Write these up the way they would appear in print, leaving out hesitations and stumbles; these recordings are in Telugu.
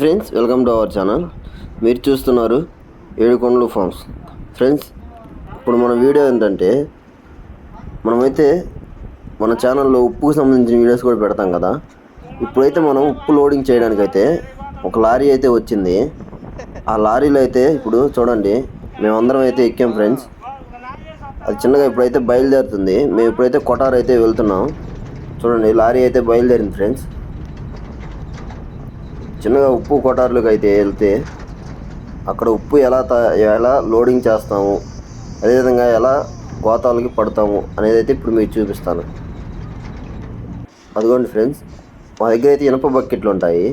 Friends, welcome to our channel. మీరు చూస్తున్నారు ఏడుకొండలు ఫార్మ్స్. ఫ్రెండ్స్, ఇప్పుడు మన వీడియో ఏంటంటే, మనమైతే మన ఛానల్లో ఉప్పుకు సంబంధించిన వీడియోస్ కూడా పెడతాం కదా. ఇప్పుడైతే మనం ఉప్పు లోడింగ్ చేయడానికైతే ఒక లారీ అయితే వచ్చింది. ఆ లారీలో అయితే ఇప్పుడు చూడండి, మేమందరం అయితే ఎక్కాం ఫ్రెండ్స్. అది చిన్నగా ఇప్పుడైతే బయలుదేరుతుంది. మేము ఇప్పుడైతే కొటార్ అయితే వెళ్తున్నాం. చూడండి, లారీ అయితే బయలుదేరింది ఫ్రెండ్స్. చిన్నగా ఉప్పు కొటార్లకు అయితే వెళ్తే అక్కడ ఉప్పు ఎలా లోడింగ్ చేస్తాము, అదేవిధంగా ఎలా గోతాలకి పడతాము అనేది అయితే ఇప్పుడు మీకు చూపిస్తాను. అదిగోండి ఫ్రెండ్స్, మా దగ్గర అయితే ఇనుప బకెట్లు ఉంటాయి.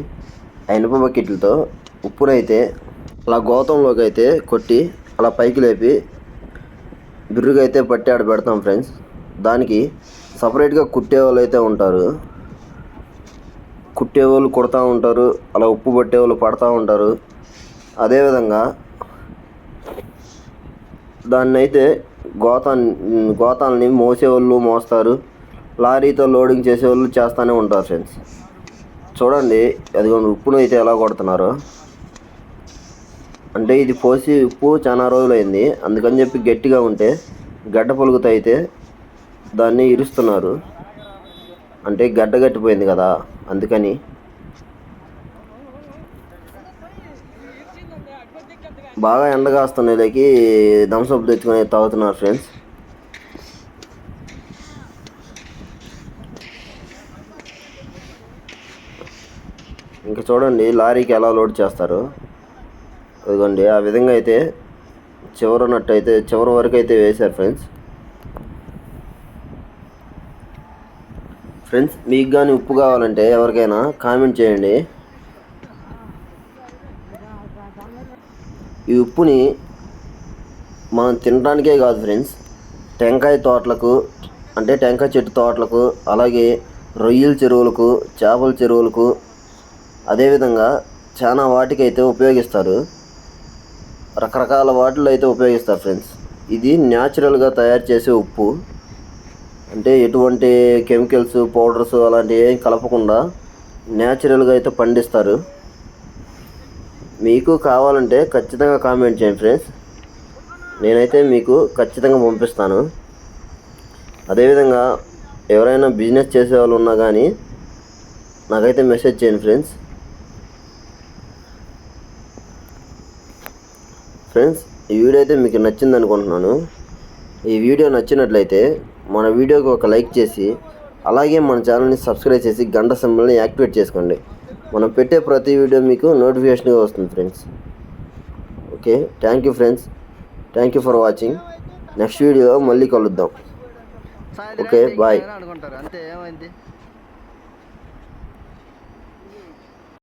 ఆ ఇనుప బకెట్లతో ఉప్పునైతే అలా గోతంలోకి అయితే కొట్టి అలా పైకి లేపి బిర్రుగా అయితే పట్టి ఆడ పెడతాం ఫ్రెండ్స్. దానికి సపరేట్గా కుట్టే వాళ్ళు అయితే ఉంటారు. కుట్టేవాళ్ళు కుడతా ఉంటారు, అలా ఉప్పు పట్టేవాళ్ళు పడతా ఉంటారు. అదేవిధంగా దాన్ని అయితే గోతాలని మోసేవాళ్ళు మోస్తారు, లారీతో లోడింగ్ చేసేవాళ్ళు చేస్తూనే ఉంటారు ఫ్రెండ్స్. చూడండి, అదిగోండి ఉప్పును అయితే ఎలా కొడుతున్నారో. అంటే ఇది పోసి ఉప్పు చాలా రోజులైంది, అందుకని చెప్పి గట్టిగా ఉంటే గడ్డ పొలుగుతో అయితే దాన్ని ఇరుస్తున్నారు. అంటే గడ్డ గట్టిపోయింది కదా, అందుకని. బాగా ఎండగాస్తున్నకి థమ్స్అప్ తెచ్చుకొని తాగుతున్నారు ఫ్రెండ్స్. ఇంకా చూడండి లారీకి ఎలా లోడ్ చేస్తారు. అదిగోండి, ఆ విధంగా అయితే చివరి వరకు అయితే వేశారు ఫ్రెండ్స్. ఫ్రెండ్స్, మీకు కానీ ఉప్పు కావాలంటే ఎవరికైనా కామెంట్ చేయండి. ఈ ఉప్పుని మనం తినడానికే కాదు ఫ్రెండ్స్, టెంకాయ తోటలకు, అంటే టెంకాయ చెట్టు తోటలకు, అలాగే రొయ్యల చెరువులకు, చేపల చెరువులకు, అదేవిధంగా చాలా వాటికైతే ఉపయోగిస్తారు. రకరకాల వాటిలో అయితే ఉపయోగిస్తారు ఫ్రెండ్స్. ఇది న్యాచురల్గా తయారు చేసే ఉప్పు. అంటే ఎటువంటి కెమికల్స్, పౌడర్స్ అలాంటివి ఏం కలపకుండా న్యాచురల్గా అయితే పండిస్తారు. మీకు కావాలంటే ఖచ్చితంగా కామెంట్ చేయండి ఫ్రెండ్స్, నేనైతే మీకు ఖచ్చితంగా పంపిస్తాను. అదేవిధంగా ఎవరైనా బిజినెస్ చేసే వాళ్ళు ఉన్నా కానీ నాకైతే మెసేజ్ చేయండి ఫ్రెండ్స్. ఫ్రెండ్స్, ఈ వీడియో అయితే మీకు నచ్చింది అనుకుంటున్నాను. ఈ వీడియో నచ్చినట్లయితే మన వీడియోకి ఒక లైక్ చేసి, అలాగే మన ఛానల్ని సబ్స్క్రైబ్ చేసి గంట సింబల్ని యాక్టివేట్ చేసుకోండి. మనం పెట్టే ప్రతి వీడియో మీకు నోటిఫికేషన్గా వస్తుంది friends. Okay, thank you friends, thank you for watching. Next video మళ్ళీ కలుద్దాం. Okay, bye.